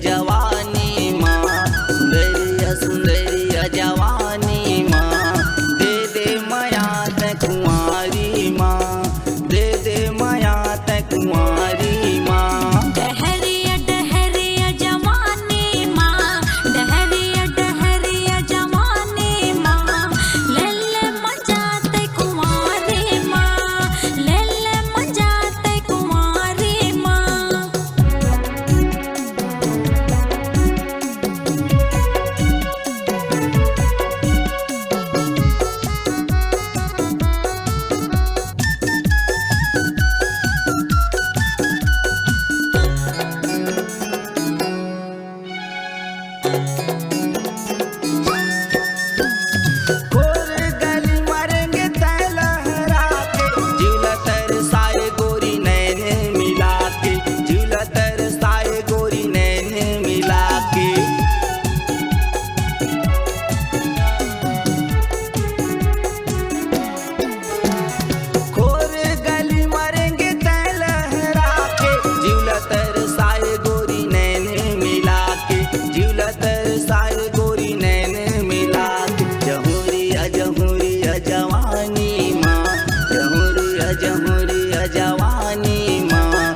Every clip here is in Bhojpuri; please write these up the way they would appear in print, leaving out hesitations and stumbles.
जवानी माँ, सुंदरिया जवानी माँ, दे दे माया ते कुंवारी माँ, दे दे माया ते कुंवारी माँ। डहरिया डहरिया जवानी माँ, डहरिया डहरिया जवानी माँ, ले ले मजा ते कुंवारी माँ, ले ले मजा ते कुंवारी माँ। गोर गली मारेंगे तै लहरा के, झूला तरसाए गोरी नैन मिला के, झूला तरसाए गोरी नैन मिला के। गोर गली मारेंगे तै लहरा के, झूला तरसाए गोरी नैन मिला के, झूला तरसाए गोरी नैन मिला के। जहुरिया जहुरिया जवानी माँ, जहुरिया जहुरिया जवानी माँ,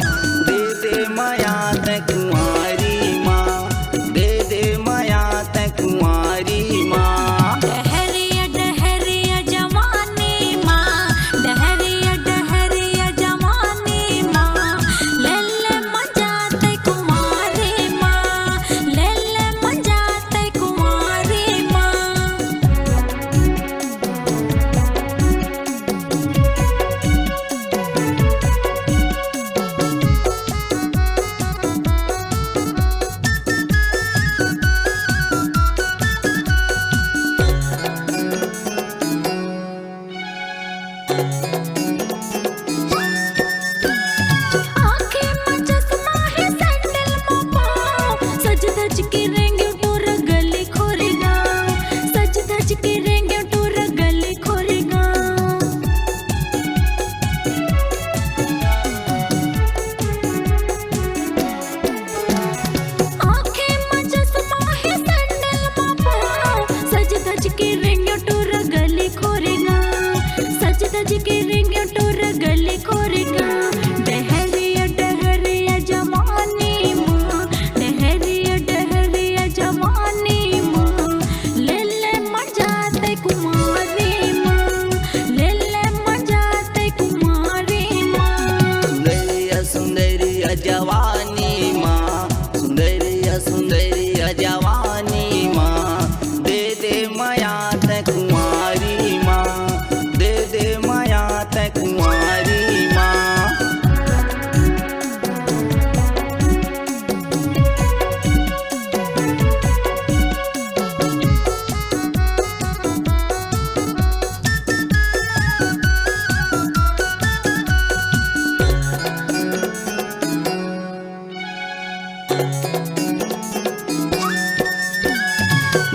दे दे माया ते कुंवारी माँ, दे दे माया ते कुंवारी माँ। डहरिया डहरिया जवानी माँ, डहरिया डहरिया जवानी माँ, ले ले मजा ते कुंवारी माँ, ले ले मजा ते कुंवारी माँ। आँखें में चश्मा है सैंडल में पाँव, सज धज के रेंगे टूर गली खोरेगा, सज धज के रेंगे टूर गली खोरेगा। आँखें में चश्मा है सैंडल में पाँव, सज धज के रेंगे टूर गली खोरेगा, सज धज के रेंगे टूर गली खोरेगा। डहरिया डहरिया जवानी माँ, डहरिया डहरिया जवानी माँ, ले ले मजा ते कुंवारी माँ, ले ले मजा ते कुंवारी माँ। सुंदरिया सुंदरिया जवानी माँ, सुंदरिया सुंदरिया जवानी माँ, दे दे माया ते कुंवारी माँ, दे दे माया ते कुंवारी माँ।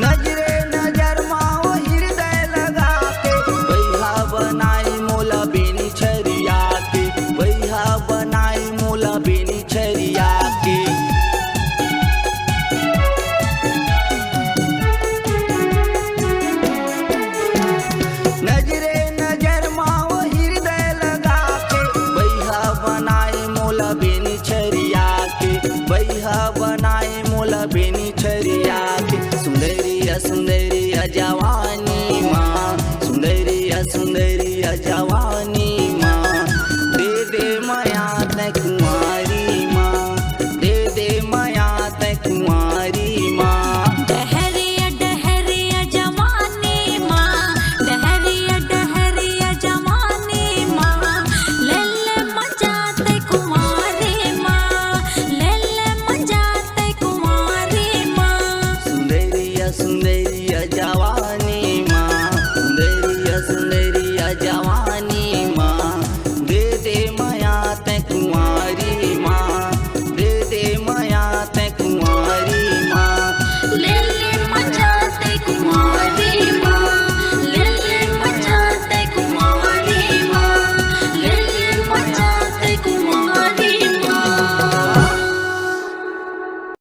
नजरे नजर माओ हृदय लगा के, बैहा बनाई मोला बेनी छरिया के, बैहा बनाई मोला बेनी छरिया के। नजरे नजर माओ हृदय लगा के, बैहा बनाई मोला बेनी छरिया के, बैहा बनाई मोला बेनी छरिया के। सुंदरिया सुंदरिया जवानी माँ, सुंदरिया सुंदरिया जवानी